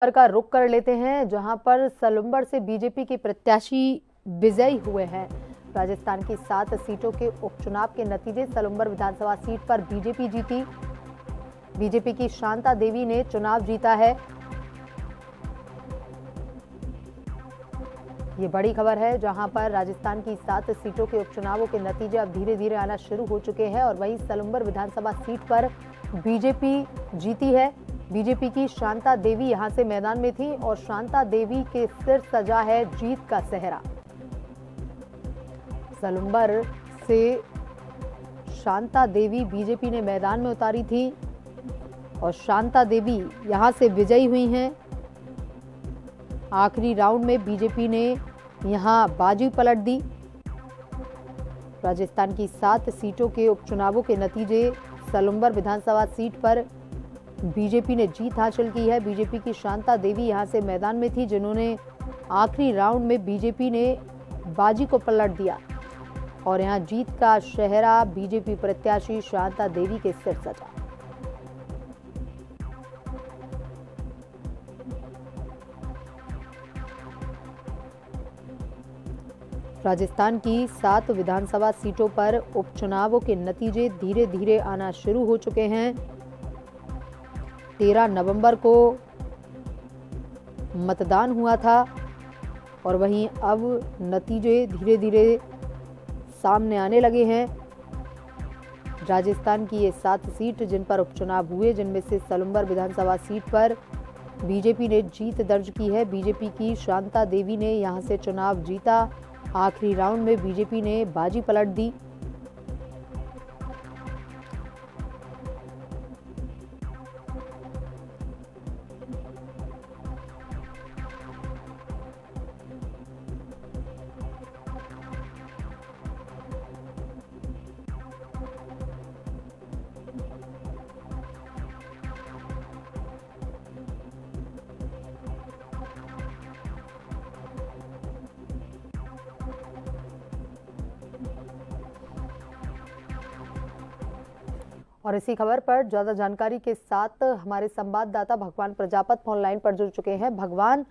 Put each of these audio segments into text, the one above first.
का रुख कर लेते हैं, जहां पर सलुम्बर से बीजेपी के प्रत्याशी विजयी हुए हैं। राजस्थान की 7 सीटों के उपचुनाव के नतीजे, सलुम्बर विधानसभा सीट पर बीजेपी जीती। बीजेपी की शांता देवी ने चुनाव जीता है। ये बड़ी खबर है, जहां पर राजस्थान की 7 सीटों के उपचुनावों के नतीजे अब धीरे धीरे आना शुरू हो चुके हैं और वहीं सलुम्बर विधानसभा सीट पर बीजेपी जीती है। बीजेपी की शांता देवी यहां से मैदान में थी और शांता देवी के सिर सजा है जीत का सेहरा। सलुम्बर से शांता देवी बीजेपी ने मैदान में उतारी थी और शांता देवी यहां से विजयी हुई हैं। आखिरी राउंड में बीजेपी ने यहां बाजी पलट दी। राजस्थान की 7 सीटों के उपचुनावों के नतीजे, सलुम्बर विधानसभा सीट पर बीजेपी ने जीत हासिल की है। बीजेपी की शांता देवी यहां से मैदान में थी, जिन्होंने आखिरी राउंड में बीजेपी ने बाजी को पलट दिया और यहां जीत का सेहरा बीजेपी प्रत्याशी शांता देवी के सिर सजा। राजस्थान की 7 विधानसभा सीटों पर उपचुनावों के नतीजे धीरे धीरे आना शुरू हो चुके हैं। 13 नवंबर को मतदान हुआ था और वहीं अब नतीजे धीरे धीरे सामने आने लगे हैं। राजस्थान की ये 7 सीट जिन पर उपचुनाव हुए, जिनमें से सलुम्बर विधानसभा सीट पर बीजेपी ने जीत दर्ज की है। बीजेपी की शांता देवी ने यहां से चुनाव जीता। आखिरी राउंड में बीजेपी ने बाजी पलट दी। और इसी खबर पर ज्यादा जानकारी के साथ हमारे संवाददाता भगवान प्रजापत ऑनलाइन पर जुड़ चुके हैं। भगवान,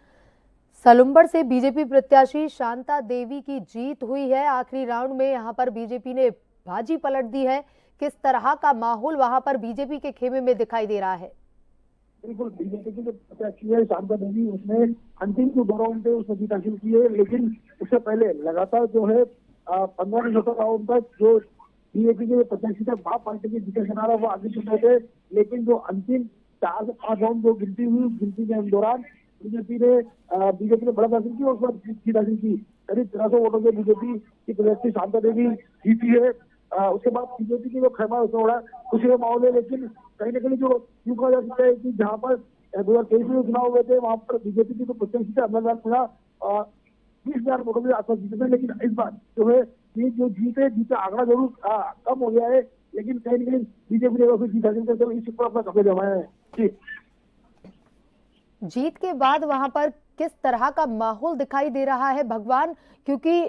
सलुम्बर से बीजेपी प्रत्याशी शांता देवी की जीत हुई है। आखिरी राउंड में यहां पर बीजेपी ने बाजी पलट दी है। किस तरह का माहौल वहां पर बीजेपी के खेमे में दिखाई दे रहा है? बिल्कुल, बीजेपी की जो प्रत्याशी है शांता देवी, उसने अंतिम जो 2 राउंड थे उसमें जीत हासिल की है। लेकिन उससे पहले लगातार जो है 15 से 17 राउंड तक जो बीजेपी के प्रत्याशी थे, बाप पार्टी के जिक्र सुना रहा वो आगे चल रहे थे। लेकिन जो अंतिम 4 से 5 राउंड जो गिनती हुई, गिनती के दौरान बीजेपी ने बढ़त हासिल की और उस पर जीत हासिल की। करीब 1300 वोटों से बीजेपी की प्रत्याशी शांता देवी जीती है। उसके बाद बीजेपी की जो खेमा थोड़ा खुशी का माहौल है, लेकिन कहीं ना कहीं जो यूं कहा जा सकता है कि जहाँ पर 2023 में चुनाव हुए थे, वहां पर बीजेपी की जो प्रत्याशी थे अमरनाथ मिला 20,000 वोटों के आसपास जीते थे। लेकिन इस बार जो है ये जो जीत का आंकड़ा जरूर कम हो गया है, लेकिन कहीं ना कहीं बीजेपी ने फिर जीत हासिल करते हुए इस पर अपना कब्जा जमाया है। जीत के बाद वहां पर किस तरह का माहौल दिखाई दे रहा है भगवान? क्योंकि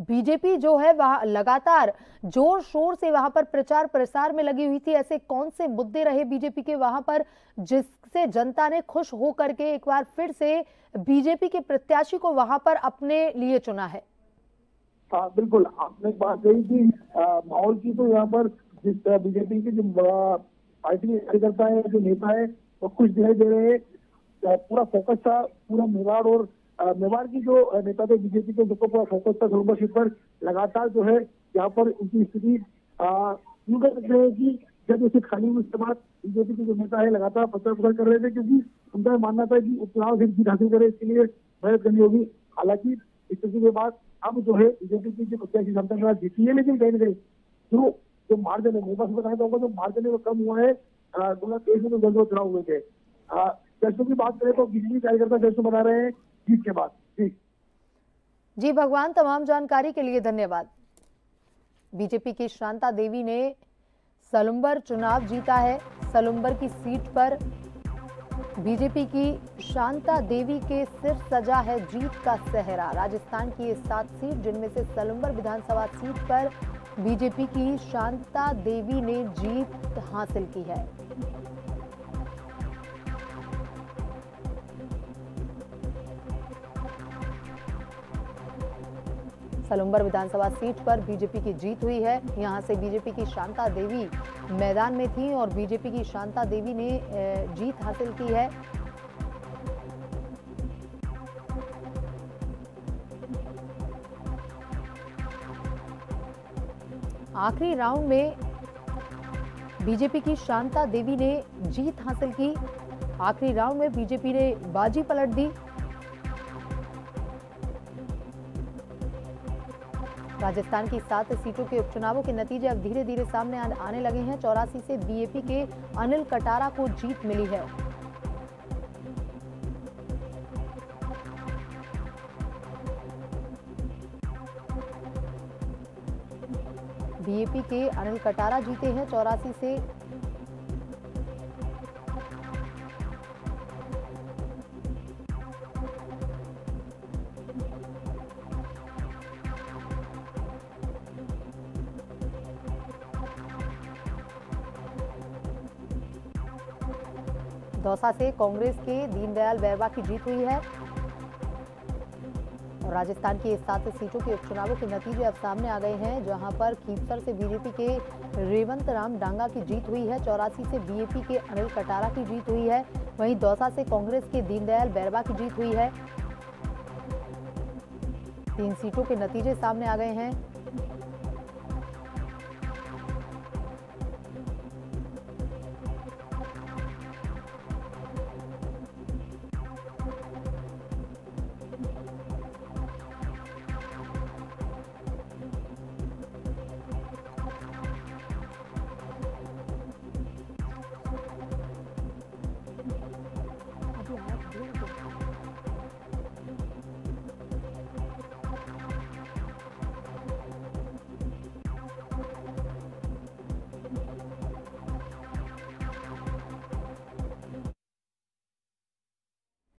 बीजेपी जो है वहां लगातार जोर शोर से वहां पर प्रचार प्रसार में लगी हुई थी। ऐसे कौन से मुद्दे रहे बीजेपी के वहां पर जिससे जनता ने खुश हो करके एक बार फिर से बीजेपी के प्रत्याशी को वहां पर अपने लिए चुना है? हाँ बिल्कुल, आपने बात कही कि माहौल की तो यहाँ पर जिस बीजेपी के जो पार्टी के कार्यकर्ता है, जो नेता है, वो खुश दिखाई दे रहे हैं। पूरा फोकस था, पूरा मेवाड़ और मेवाड़ की जो नेता थे बीजेपी के, सबको पूरा फोकस था सलुम्बर सीट पर। लगातार जो है यहाँ पर उनकी स्थिति यूं कह सकते हैं कि जब ये सीट खाली हुई उसके बाद बीजेपी के जो नेता है लगातार प्रचार प्रसार कर रहे थे, क्योंकि उनका मानना था कि उपचुनाव से जीत हासिल करे, इसके लिए मेहनत करनी होगी। हालांकि स्थिति के बाद अब जो है बीजेपी की जो प्रत्याशी क्षमता के बाद जीती है, लेकिन कहीं ना कहीं जो मार्जिन है, मेरे पास बताना चाहूंगा, जो मार्जिन है वो कम हुआ है। 2023 में जो 10 चुनाव हुए थे, जश्न की बात करें तो बीजेपी कार्यकर्ता जश्न मना रहे हैं जीत के बाद। जी भगवान, तमाम जानकारी के लिए धन्यवाद। बीजेपी की शांता देवी ने सलुम्बर चुनाव जीता है। सलुम्बर की सीट पर बीजेपी की शांता देवी के सिर सजा है जीत का सेहरा। राजस्थान की ये 7 सीट, जिनमें से सलुम्बर विधानसभा सीट पर बीजेपी की शांता देवी ने जीत हासिल की है। सलुम्बर विधानसभा सीट पर बीजेपी की जीत हुई है। यहां से बीजेपी की शांता देवी मैदान में थी और बीजेपी की शांता देवी ने जीत हासिल की है। आखिरी राउंड में बीजेपी की शांता देवी ने जीत हासिल की। आखिरी राउंड में बीजेपी ने बाजी पलट दी। राजस्थान की 7 सीटों के उपचुनावों के नतीजे अब धीरे धीरे सामने आने लगे हैं। 84 से बीएपी के अनिल कटारा को जीत मिली है। बीएपी के अनिल कटारा जीते हैं 84 से। दौसा से कांग्रेस के दीनदयाल बैरवा की जीत हुई है और राजस्थान की 7 सीटों के उपचुनावों के नतीजे अब सामने आ गए हैं, जहां पर खीपसर से बीजेपी के रेवंत राम डांगा की जीत हुई है। 84 से बीएपी के अनिल कटारा की जीत हुई है। वहीं दौसा से कांग्रेस के दीनदयाल बैरवा की जीत हुई है। 3 सीटों के नतीजे सामने आ गए हैं।